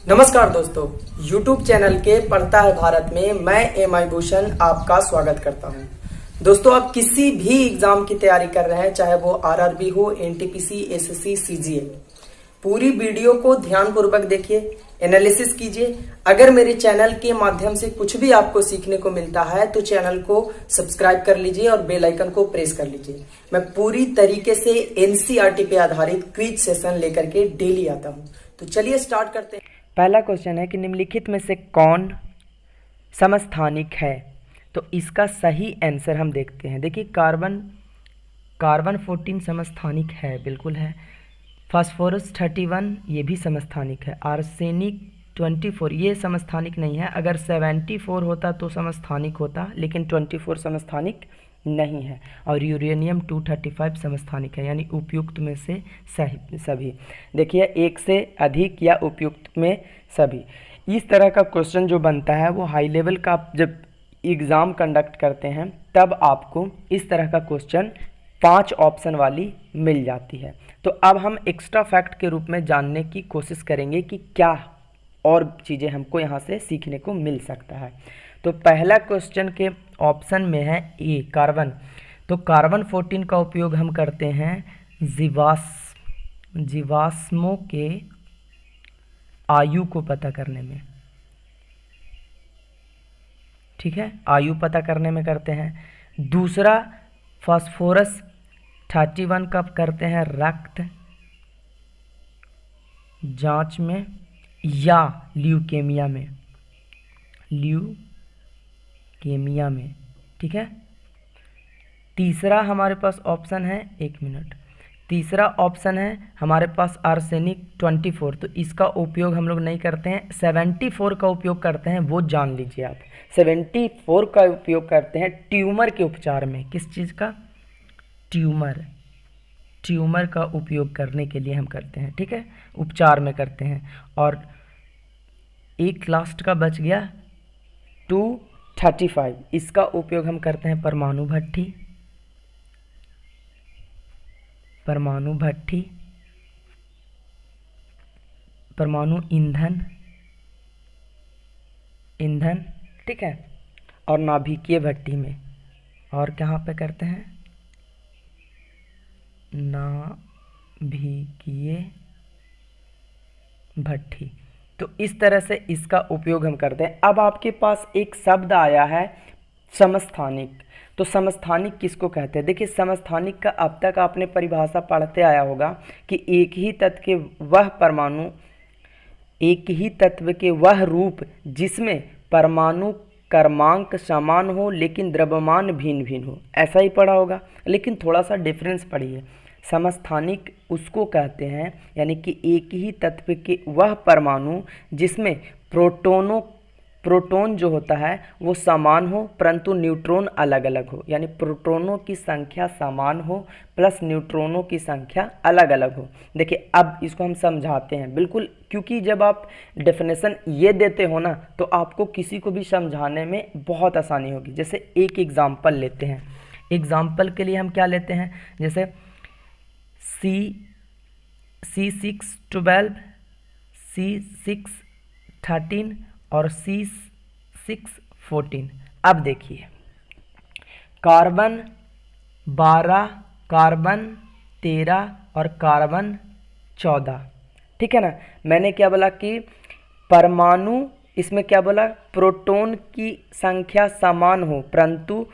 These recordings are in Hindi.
नमस्कार दोस्तों, YouTube चैनल के पढ़ता है भारत में मैं एम.आई. भूषण आपका स्वागत करता हूं। दोस्तों, आप किसी भी एग्जाम की तैयारी कर रहे हैं, चाहे वो आरआरबी हो, एनटीपीसी, एसएससी, सीजीएल, पूरी वीडियो को ध्यानपूर्वक देखिए, एनालिसिस कीजिए। अगर मेरे चैनल के माध्यम से कुछ भी आपको सीखने को मिलता है तो चैनल को सब्सक्राइब कर लीजिए और बेल आइकन को प्रेस कर लीजिए। मैं पूरी तरीके से एनसीईआरटी पे आधारित क्विज सेशन लेकर के डेली आता हूं। तो चलिए स्टार्ट करते हैं। पहला क्वेश्चन है कि निम्नलिखित में से कौन समस्थानिक है। तो इसका सही आंसर हम देखते हैं। देखिए, कार्बन 14 समस्थानिक है, बिल्कुल है। फास्फोरस 31 ये भी समस्थानिक है। आर्सेनिक 24 ये समस्थानिक नहीं है। अगर 74 होता तो समस्थानिक होता, लेकिन 24 समस्थानिक नहीं है। और यूरेनियम 235 समस्थानिक है, यानी उपयुक्त में से सभी। देखिए, एक से अधिक या उपयुक्त में सभी। इस तरह का क्वेश्चन जो बनता है वो हाई लेवल का आप जब एग्ज़ाम कंडक्ट करते हैं तब आपको इस तरह का क्वेश्चन 5 ऑप्शन वाली मिल जाती है। तो अब हम एक्स्ट्रा फैक्ट के रूप में जानने की कोशिश करेंगे कि क्या और चीज़ें हमको यहाँ से सीखने को मिल सकता है। तो पहला क्वेश्चन के ऑप्शन में है ए, कार्बन। तो कार्बन 14 का उपयोग हम करते हैं जीवाश्मों के आयु को पता करने में। ठीक है, आयु पता करने में करते हैं। दूसरा, फास्फोरस 31 का करते हैं रक्त जांच में या ल्यूकेमिया में। ठीक है। तीसरा हमारे पास ऑप्शन है, तीसरा ऑप्शन है हमारे पास आर्सेनिक 24। तो इसका उपयोग हम लोग नहीं करते हैं, 74 का उपयोग करते हैं। वो जान लीजिए आप, 74 का उपयोग करते हैं ट्यूमर के उपचार में। किस चीज़ का? ट्यूमर का उपयोग करने के लिए हम करते हैं। ठीक है, उपचार में करते हैं। और एक लास्ट का बच गया 235, इसका उपयोग हम करते हैं परमाणु भट्ठी, परमाणु ईंधन। ठीक है, और नाभिकीय भट्टी में। और कहाँ पे करते हैं? नाभिकीय भट्टी। तो इस तरह से इसका उपयोग हम करते हैं। अब आपके पास एक शब्द आया है समस्थानिक। तो समस्थानिक किसको कहते हैं? देखिए, समस्थानिक का अब तक आपने परिभाषा पढ़ते आया होगा कि एक ही तत्व के वह परमाणु, एक ही तत्व के वह रूप जिसमें परमाणु क्रमांक समान हो लेकिन द्रव्यमान भिन्न भिन्न हो। ऐसा ही पढ़ा होगा, लेकिन थोड़ा सा डिफरेंस पढ़िए। समस्थानिक उसको कहते हैं, यानी कि एक ही तत्व के वह परमाणु जिसमें प्रोटॉन जो होता है वो समान हो परंतु न्यूट्रॉन अलग अलग हो। यानी प्रोटॉनों की संख्या समान हो प्लस न्यूट्रॉनों की संख्या अलग अलग हो। देखिए, अब इसको हम समझाते हैं बिल्कुल, क्योंकि जब आप डेफिनेशन ये देते हो ना तो आपको किसी को भी समझाने में बहुत आसानी होगी। जैसे एक एग्जाम्पल लेते हैं। एग्जाम्पल के लिए हम क्या लेते हैं? जैसे C612, C613 और C614। अब देखिए, कार्बन 12, कार्बन 13 और कार्बन 14। ठीक है ना। मैंने क्या बोला कि परमाणु, इसमें क्या बोला? प्रोटॉन की संख्या समान हो परंतु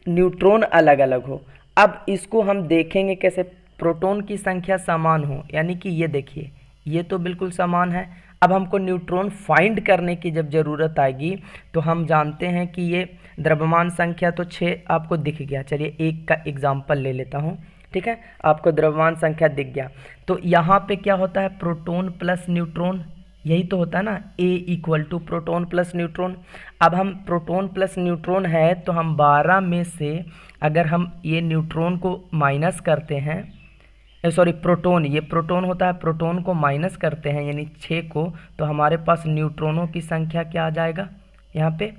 न्यूट्रॉन अलग अलग हो। अब इसको हम देखेंगे कैसे? प्रोटॉन की संख्या समान हो, यानी कि ये देखिए, ये तो बिल्कुल समान है। अब हमको न्यूट्रॉन फाइंड करने की जब ज़रूरत आएगी तो हम जानते हैं कि ये द्रव्यमान संख्या तो 6 आपको दिख गया। चलिए एक का एग्जाम्पल ले लेता हूँ। ठीक है, आपको द्रव्यमान संख्या दिख गया। तो यहाँ पे क्या होता है? प्रोटॉन प्लस न्यूट्रॉन, यही तो होता है ना, A = प्रोटॉन प्लस न्यूट्रॉन। अब हम प्रोटॉन प्लस न्यूट्रॉन है तो हम 12 में से अगर हम ये न्यूट्रॉन को माइनस करते हैं, प्रोटॉन, ये प्रोटॉन होता है, प्रोटॉन को माइनस करते हैं यानी 6 को, तो हमारे पास न्यूट्रॉनों की संख्या क्या आ जाएगा? यहाँ पे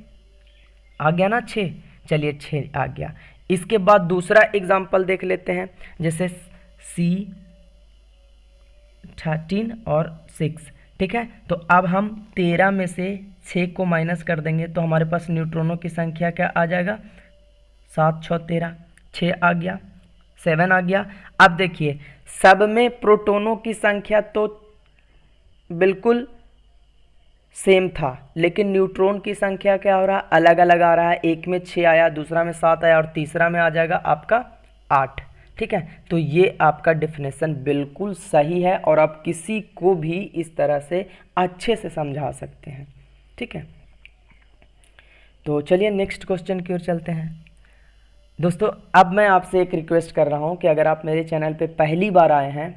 आ गया ना 6। चलिए 6 आ गया। इसके बाद दूसरा एग्जाम्पल देख लेते हैं। जैसे C13 और 6, ठीक है। तो अब हम 13 में से 6 को माइनस कर देंगे तो हमारे पास न्यूट्रॉनों की संख्या क्या आ जाएगा, 7 6 13, 6 आ गया, 7 आ गया। अब देखिए सब में प्रोटॉनों की संख्या तो बिल्कुल सेम था, लेकिन न्यूट्रॉन की संख्या क्या हो रहा है, अलग अलग आ रहा है। एक में 6 आया, दूसरा में 7 आया और तीसरा में आ जाएगा आपका 8। ठीक है, तो ये आपका डेफिनेशन बिल्कुल सही है और आप किसी को भी इस तरह से अच्छे से समझा सकते हैं। ठीक है, तो चलिए नेक्स्ट क्वेश्चन की ओर चलते हैं। दोस्तों अब मैं आपसे एक रिक्वेस्ट कर रहा हूं कि अगर आप मेरे चैनल पे पहली बार आए हैं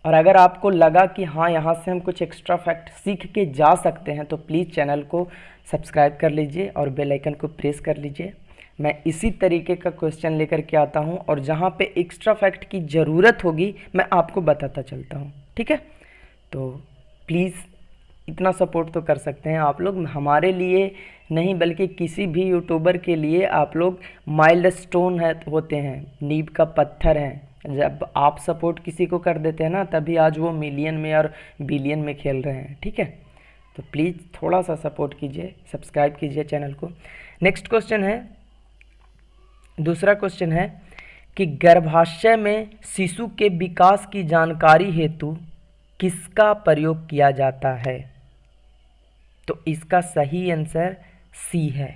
और अगर आपको लगा कि हाँ यहाँ से हम कुछ एक्स्ट्रा फैक्ट सीख के जा सकते हैं तो प्लीज़ चैनल को सब्सक्राइब कर लीजिए और बेल आइकन को प्रेस कर लीजिए। मैं इसी तरीके का क्वेश्चन लेकर के आता हूँ और जहाँ पे एक्स्ट्रा फैक्ट की ज़रूरत होगी मैं आपको बताता चलता हूँ। ठीक है, तो प्लीज़ इतना सपोर्ट तो कर सकते हैं आप लोग, हमारे लिए नहीं बल्कि किसी भी यूट्यूबर के लिए आप लोग माइलस्टोन है होते हैं, नींव का पत्थर हैं। जब आप सपोर्ट किसी को कर देते हैं ना तभी आज वो मिलियन में और बिलियन में खेल रहे हैं। ठीक है, तो प्लीज़ थोड़ा सा सपोर्ट कीजिए, सब्सक्राइब कीजिए चैनल को। नेक्स्ट क्वेश्चन है, दूसरा क्वेश्चन है कि गर्भाशय में शिशु के विकास की जानकारी हेतु किसका प्रयोग किया जाता है? तो इसका सही आंसर सी है,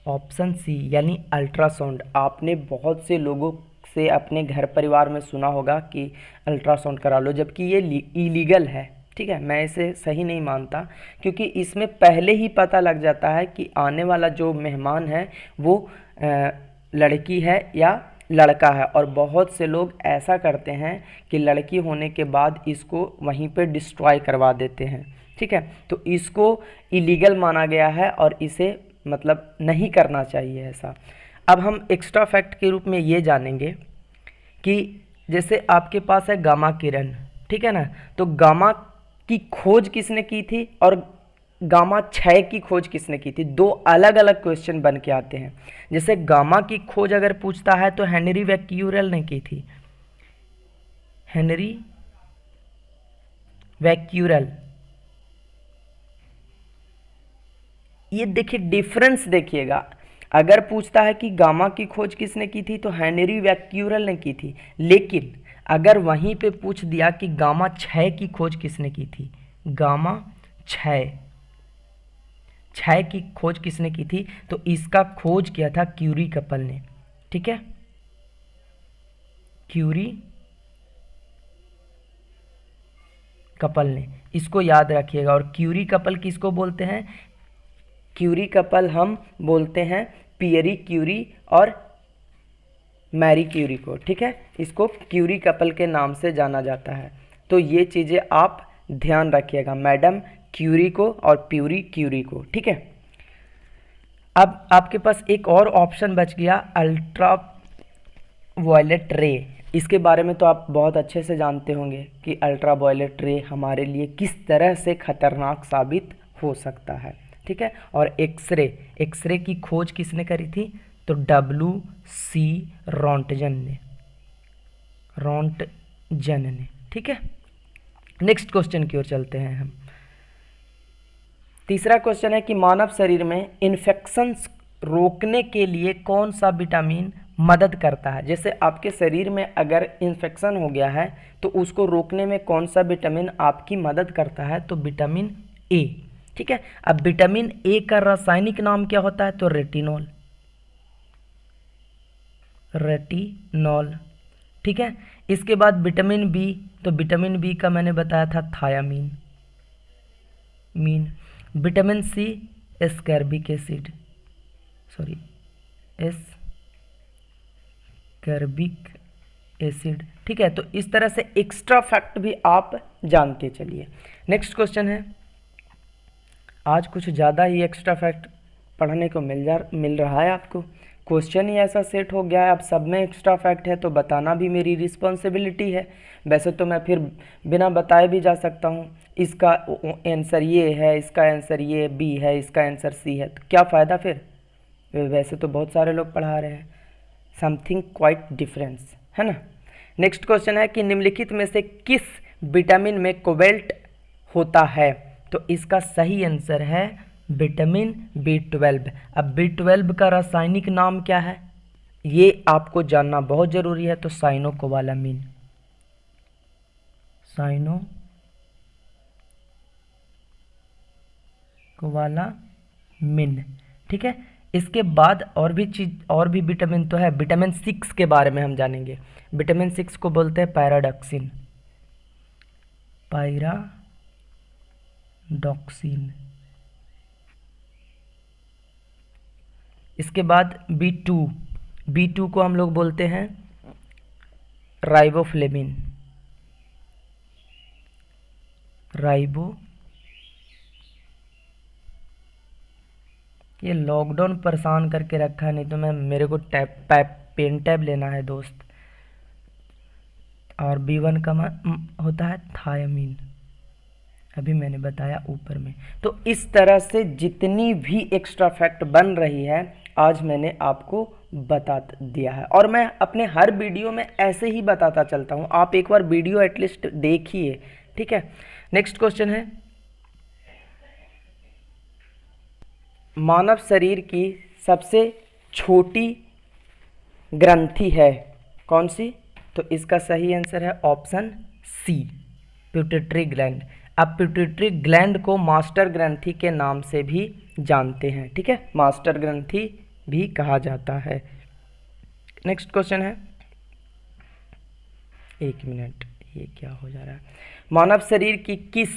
ऑप्शन सी यानी अल्ट्रासाउंड। आपने बहुत से लोगों से अपने घर परिवार में सुना होगा कि अल्ट्रासाउंड करा लो, जबकि ये इलीगल है। ठीक है, मैं इसे सही नहीं मानता क्योंकि इसमें पहले ही पता लग जाता है कि आने वाला जो मेहमान है वो लड़की है या लड़का है, और बहुत से लोग ऐसा करते हैं कि लड़की होने के बाद इसको वहीं पे डिस्ट्रॉय करवा देते हैं। ठीक है, तो इसको इलीगल माना गया है और इसे मतलब नहीं करना चाहिए ऐसा। अब हम एक्स्ट्रा फैक्ट के रूप में ये जानेंगे कि जैसे आपके पास है गामा किरण, ठीक है ना, तो गामा की खोज किसने की थी और गामा क्षय की खोज किसने की थी? दो अलग अलग क्वेश्चन बन के आते हैं। जैसे गामा की खोज अगर पूछता है तो हेनरी बैक्यूरेल ने की थी, हेनरी बैक्यूरेल। ये देखिए डिफरेंस देखिएगा, अगर पूछता है कि गामा की खोज किसने की थी तो हेनरी बैक्यूरेल ने की थी, लेकिन अगर वहीं पे पूछ दिया कि गामा क्षय की खोज किसने की थी, गामा क्षय की खोज किसने की थी, तो इसका खोज किया था क्यूरी कपल ने। ठीक है, क्यूरी कपल ने, इसको याद रखिएगा। और क्यूरी कपल किसको बोलते हैं? क्यूरी कपल हम बोलते हैं पियरी क्यूरी और मैरी क्यूरी को। ठीक है, इसको क्यूरी कपल के नाम से जाना जाता है। तो ये चीज़ें आप ध्यान रखिएगा, मैडम क्यूरी को और प्यूरी क्यूरी को। ठीक है, अब आपके पास एक और ऑप्शन बच गया, अल्ट्रा वायलेट रे। इसके बारे में तो आप बहुत अच्छे से जानते होंगे कि अल्ट्रा वायलेट रे हमारे लिए किस तरह से खतरनाक साबित हो सकता है। ठीक है, और एक्सरे की खोज किसने करी थी? तो WC रोंटजन ने। ठीक है, नेक्स्ट क्वेश्चन की ओर चलते हैं हम। तीसरा क्वेश्चन है कि मानव शरीर में इन्फेक्शंस रोकने के लिए कौन सा विटामिन मदद करता है? जैसे आपके शरीर में अगर इन्फेक्शन हो गया है तो उसको रोकने में कौन सा विटामिन आपकी मदद करता है? तो विटामिन ए। ठीक है, अब विटामिन ए का रासायनिक नाम क्या होता है? तो रेटिनॉल। ठीक है, इसके बाद विटामिन बी, तो विटामिन बी का मैंने बताया था thiamine. Vitamin C ascorbic acid. ठीक है, तो इस तरह से एक्स्ट्रा फैक्ट भी आप जानते चलिए। नेक्स्ट क्वेश्चन है, आज कुछ ज़्यादा ही एक्स्ट्रा फैक्ट पढ़ने को मिल रहा है आपको, क्वेश्चन ही ऐसा सेट हो गया है। अब सब में एक्स्ट्रा फैक्ट है तो बताना भी मेरी रिस्पॉन्सिबिलिटी है। वैसे तो मैं फिर बिना बताए भी जा सकता हूँ, इसका आंसर ये है, इसका आंसर ये बी है, इसका आंसर सी है, तो क्या फ़ायदा फिर? वैसे तो बहुत सारे लोग पढ़ा रहे हैं, समथिंग क्वाइट डिफरेंस है ना। नेक्स्ट क्वेश्चन है कि निम्नलिखित में से किस विटामिन में कोबाल्ट होता है? तो इसका सही आंसर है विटामिन B12। अब B12 का रासायनिक नाम क्या है ये आपको जानना बहुत जरूरी है। तो साइनोकोबालामिन, साइनोकोबालामिन, ठीक है। इसके बाद और भी विटामिन तो है। विटामिन 6 के बारे में हम जानेंगे। विटामिन 6 को बोलते हैं पैराडॉक्सिन, इसके बाद B2 को हम लोग बोलते हैं राइबोफ्लेविन, ये लॉकडाउन परेशान करके रखा है, नहीं तो मेरे को पेन टैब लेना है दोस्त। और B1 का होता है थायामीन, अभी मैंने बताया ऊपर में। तो इस तरह से जितनी भी एक्स्ट्रा फैक्ट बन रही है आज मैंने आपको बता दिया है, और मैं अपने हर वीडियो में ऐसे ही बताता चलता हूँ। आप एक बार वीडियो एटलीस्ट देखिए, ठीक है। नेक्स्ट क्वेश्चन है, मानव शरीर की सबसे छोटी ग्रंथि है कौन सी? तो इसका सही आंसर है ऑप्शन सी, पिट्यूटरी ग्लैंड। अब पिट्यूटरी ग्लैंड को मास्टर ग्रंथि के नाम से भी जानते हैं, ठीक है, मास्टर ग्रंथि भी कहा जाता है। नेक्स्ट क्वेश्चन है, एक मिनट, ये क्या हो जा रहा है। मानव शरीर की किस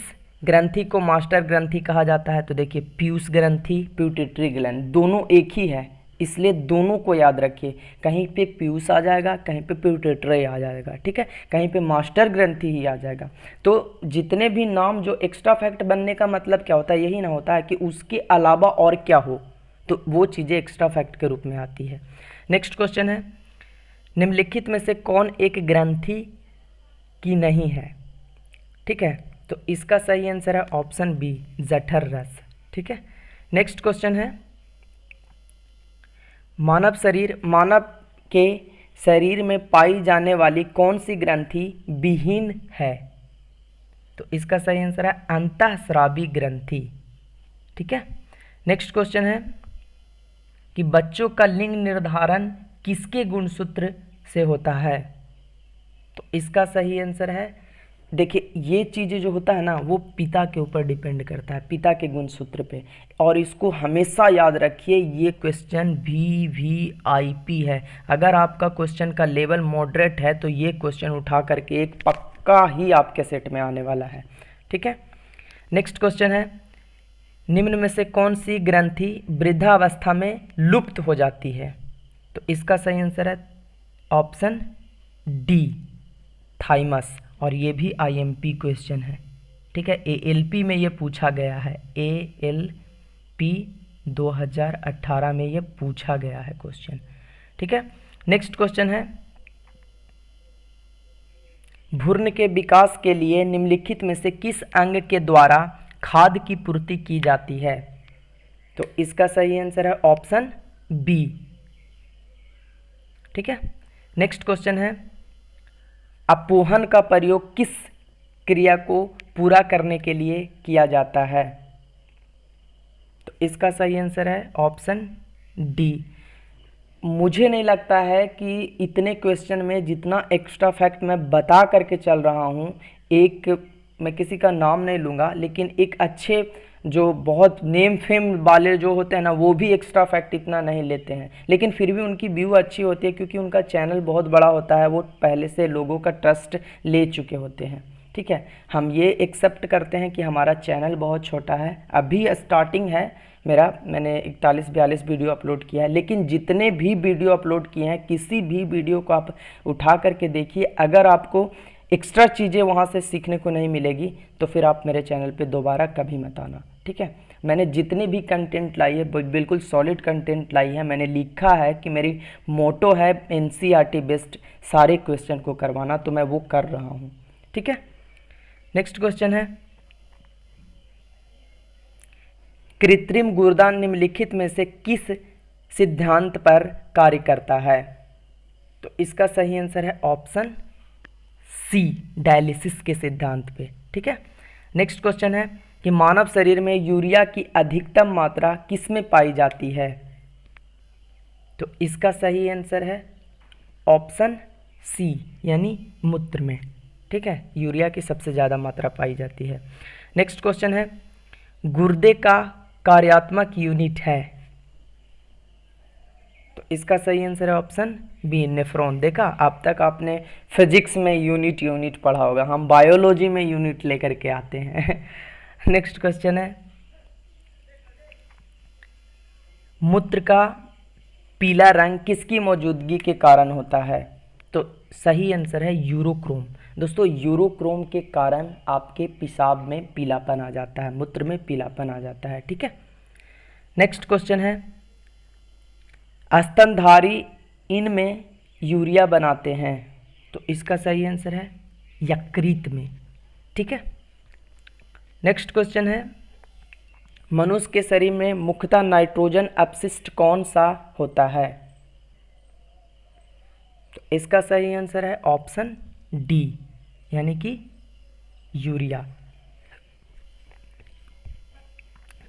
ग्रंथि को मास्टर ग्रंथि कहा जाता है? तो देखिए, पीयूष ग्रंथि, पिट्यूटरी ग्लैंड दोनों एक ही है, इसलिए दोनों को याद रखिए। कहीं पे पीयूष आ जाएगा, कहीं पे पिट्यूटरी आ जाएगा, ठीक है, कहीं पे मास्टर ग्रंथि ही आ जाएगा। तो जितने भी नाम जो एक्स्ट्रा फैक्ट बनने का मतलब क्या होता है, यही ना होता है कि उसके अलावा और क्या हो, तो वो चीज़ें एक्स्ट्रा फैक्ट के रूप में आती है। नेक्स्ट क्वेश्चन है, निम्नलिखित में से कौन एक ग्रंथि की नहीं है? ठीक है, तो इसका सही आंसर है ऑप्शन बी, जठर रस, ठीक है। नेक्स्ट क्वेश्चन है, मानव के शरीर में पाई जाने वाली कौन सी ग्रंथि विहीन है? तो इसका सही आंसर है अंतःस्रावी ग्रंथि, ठीक है। नेक्स्ट क्वेश्चन है कि बच्चों का लिंग निर्धारण किसके गुणसूत्र से होता है? तो इसका सही आंसर है, देखिए ये चीज़ें जो होता है ना वो पिता के ऊपर डिपेंड करता है, पिता के गुणसूत्र पे। और इसको हमेशा याद रखिए, ये क्वेश्चन VVIP है। अगर आपका क्वेश्चन का लेवल मॉडरेट है तो ये क्वेश्चन उठा करके एक पक्का ही आपके सेट में आने वाला है, ठीक है। नेक्स्ट क्वेश्चन है, निम्न में से कौन सी ग्रंथि वृद्धावस्था में लुप्त हो जाती है? तो इसका सही आंसर है ऑप्शन डी, थाइमस। और ये भी IMP क्वेश्चन है, ठीक है, ALP में ये पूछा गया है, ALP 2018 में ये पूछा गया है क्वेश्चन, ठीक है। नेक्स्ट क्वेश्चन है, भ्रूण के विकास के लिए निम्नलिखित में से किस अंग के द्वारा खाद की पूर्ति की जाती है? तो इसका सही आंसर है ऑप्शन बी, ठीक है। नेक्स्ट क्वेश्चन है, अपोहन का प्रयोग किस क्रिया को पूरा करने के लिए किया जाता है? तो इसका सही आंसर है ऑप्शन डी। मुझे नहीं लगता है कि इतने क्वेश्चन में जितना एक्स्ट्रा फैक्ट मैं बता करके चल रहा हूँ, मैं किसी का नाम नहीं लूँगा, लेकिन एक अच्छे जो बहुत नेम फेम वाले जो होते हैं ना वो भी एक्स्ट्रा फैक्ट इतना नहीं लेते हैं, लेकिन फिर भी उनकी व्यू अच्छी होती है क्योंकि उनका चैनल बहुत बड़ा होता है, वो पहले से लोगों का ट्रस्ट ले चुके होते हैं, ठीक है। हम ये एक्सेप्ट करते हैं कि हमारा चैनल बहुत छोटा है, अभी स्टार्टिंग है मैंने 41-42 वीडियो अपलोड किया है, लेकिन जितने भी वीडियो अपलोड किए हैं किसी भी वीडियो को आप उठा करके देखिए, अगर आपको एक्स्ट्रा चीज़ें वहाँ से सीखने को नहीं मिलेगी तो फिर आप मेरे चैनल पे दोबारा कभी मत आना, ठीक है। मैंने जितनी भी कंटेंट लाई है बिल्कुल सॉलिड कंटेंट लाई है। मैंने लिखा है कि मेरी मोटो है NCERT बेस्ड सारे क्वेश्चन को करवाना, तो मैं वो कर रहा हूँ, ठीक है। नेक्स्ट क्वेश्चन है, कृत्रिम गुर्दा निम्नलिखित में से किस सिद्धांत पर कार्य करता है? तो इसका सही आंसर है ऑप्शन सी, डायलिसिस के सिद्धांत पे, ठीक है। नेक्स्ट क्वेश्चन है, कि मानव शरीर में यूरिया की अधिकतम मात्रा किस में पाई जाती है? तो इसका सही आंसर है ऑप्शन सी, यानी मूत्र में। ठीक है, यूरिया की सबसे ज़्यादा मात्रा पाई जाती है। नेक्स्ट क्वेश्चन है, गुर्दे का कार्यात्मक यूनिट है? तो इसका सही आंसर है ऑप्शन बी, नेफ्रॉन। देखा, अब तक आपने फिजिक्स में यूनिट पढ़ा होगा, हम बायोलॉजी में यूनिट लेकर के आते हैं। नेक्स्ट क्वेश्चन है, मूत्र का पीला रंग किसकी मौजूदगी के कारण होता है? तो सही आंसर है यूरोक्रोम। दोस्तों, यूरोक्रोम के कारण आपके पेशाब में पीलापन आ जाता है, मूत्र में पीलापन आ जाता है। ठीक है, नेक्स्ट क्वेश्चन है, स्तनधारी इनमें यूरिया बनाते हैं? तो इसका सही आंसर है यकृत में। ठीक है, नेक्स्ट क्वेश्चन है, मनुष्य के शरीर में मुख्यतः नाइट्रोजन अपशिष्ट कौन सा होता है? तो इसका सही आंसर है ऑप्शन डी, यानी कि यूरिया।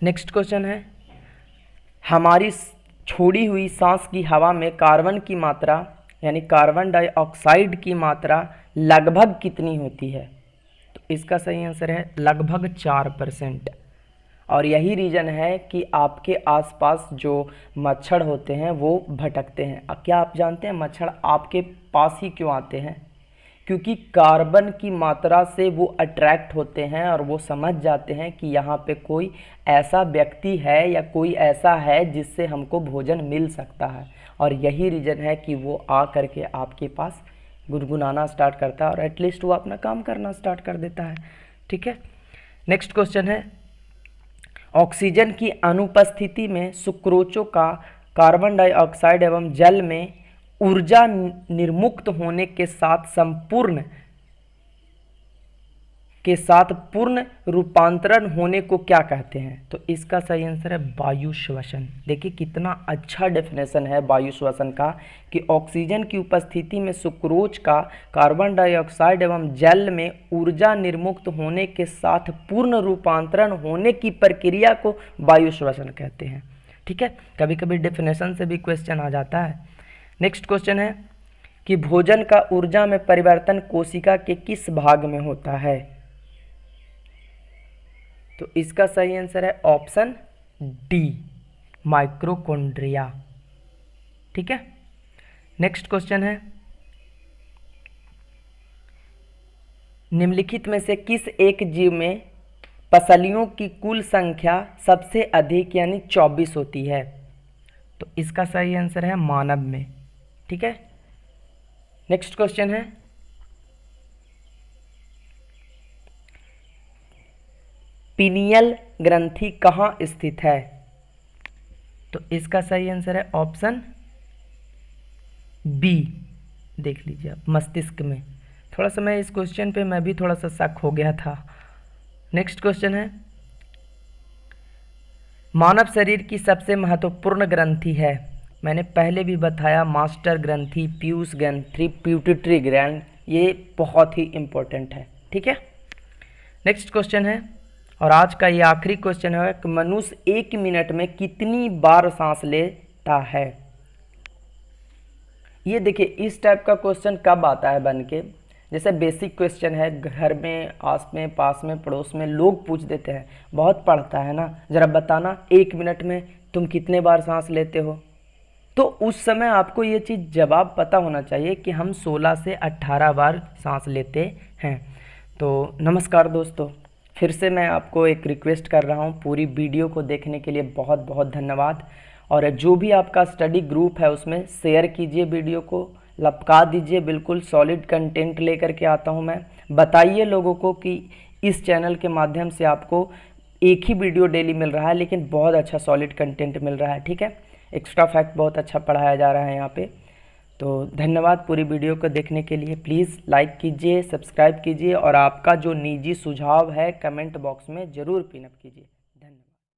नेक्स्ट क्वेश्चन है, हमारी छोड़ी हुई सांस की हवा में कार्बन की मात्रा यानी कार्बन डाइऑक्साइड की मात्रा लगभग कितनी होती है? तो इसका सही आंसर है लगभग 4%। और यही रीज़न है कि आपके आसपास जो मच्छर होते हैं वो भटकते हैं। अब क्या आप जानते हैं मच्छर आपके पास ही क्यों आते हैं? क्योंकि कार्बन की मात्रा से वो अट्रैक्ट होते हैं और वो समझ जाते हैं कि यहाँ पे कोई ऐसा व्यक्ति है या कोई ऐसा है जिससे हमको भोजन मिल सकता है, और यही रीज़न है कि वो आ करके आपके पास गुनगुनाना स्टार्ट करता है और एटलीस्ट वो अपना काम करना स्टार्ट कर देता है। ठीक है, नेक्स्ट क्वेश्चन है, ऑक्सीजन की अनुपस्थिति में सुक्रोचों का कार्बन डाइऑक्साइड एवं जल में ऊर्जा निर्मुक्त होने के साथ पूर्ण रूपांतरण होने को क्या कहते हैं? तो इसका सही आंसर है वायु श्वसन। देखिए कितना अच्छा डेफिनेशन है वायु श्वसन का, कि ऑक्सीजन की उपस्थिति में सुक्रोज का कार्बन डाइऑक्साइड एवं जल में ऊर्जा निर्मुक्त होने के साथ पूर्ण रूपांतरण होने की प्रक्रिया को वायु श्वसन कहते हैं। ठीक है, कभी कभी डेफिनेशन से भी क्वेश्चन आ जाता है। नेक्स्ट क्वेश्चन है कि भोजन का ऊर्जा में परिवर्तन कोशिका के किस भाग में होता है? तो इसका सही आंसर है ऑप्शन डी, माइक्रोकॉन्ड्रिया। ठीक है, नेक्स्ट क्वेश्चन है, निम्नलिखित में से किस एक जीव में पसलियों की कुल संख्या सबसे अधिक यानी 24 होती है? तो इसका सही आंसर है मानव में। ठीक है, नेक्स्ट क्वेश्चन है, पीनियल ग्रंथि कहाँ स्थित है? तो इसका सही आंसर है ऑप्शन बी, देख लीजिए आप, मस्तिष्क में। थोड़ा सा मैं इस क्वेश्चन पे मैं भी थोड़ा सा शक हो गया था। नेक्स्ट क्वेश्चन है, मानव शरीर की सबसे महत्वपूर्ण ग्रंथि है? मैंने पहले भी बताया, मास्टर ग्रंथि, पीयूष ग्रंथि, प्यूटिटरी ग्लैंड, ये बहुत ही इंपॉर्टेंट है। ठीक है, नेक्स्ट क्वेश्चन है, और आज का ये आखिरी क्वेश्चन है कि मनुष्य 1 मिनट में कितनी बार सांस लेता है? ये देखिए इस टाइप का क्वेश्चन कब आता है बन के, जैसे बेसिक क्वेश्चन है, घर में, आस में, पास में, पड़ोस में लोग पूछ देते हैं, बहुत पढ़ता है ना, ज़रा बताना 1 मिनट में तुम कितने बार सांस लेते हो? तो उस समय आपको ये चीज़ जवाब पता होना चाहिए कि हम 16 से 18 बार सांस लेते हैं। तो नमस्कार दोस्तों, फिर से मैं आपको एक रिक्वेस्ट कर रहा हूँ, पूरी वीडियो को देखने के लिए बहुत बहुत धन्यवाद। और जो भी आपका स्टडी ग्रुप है उसमें शेयर कीजिए, वीडियो को लपका दीजिए, बिल्कुल सॉलिड कंटेंट लेकर के आता हूँ मैं। बताइए लोगों को कि इस चैनल के माध्यम से आपको एक ही वीडियो डेली मिल रहा है लेकिन बहुत अच्छा सॉलिड कंटेंट मिल रहा है। ठीक है, एक्स्ट्रा फैक्ट बहुत अच्छा पढ़ाया जा रहा है यहाँ पे। तो धन्यवाद पूरी वीडियो को देखने के लिए। प्लीज़ लाइक कीजिए, सब्सक्राइब कीजिए और आपका जो निजी सुझाव है कमेंट बॉक्स में ज़रूर पिन अप कीजिए।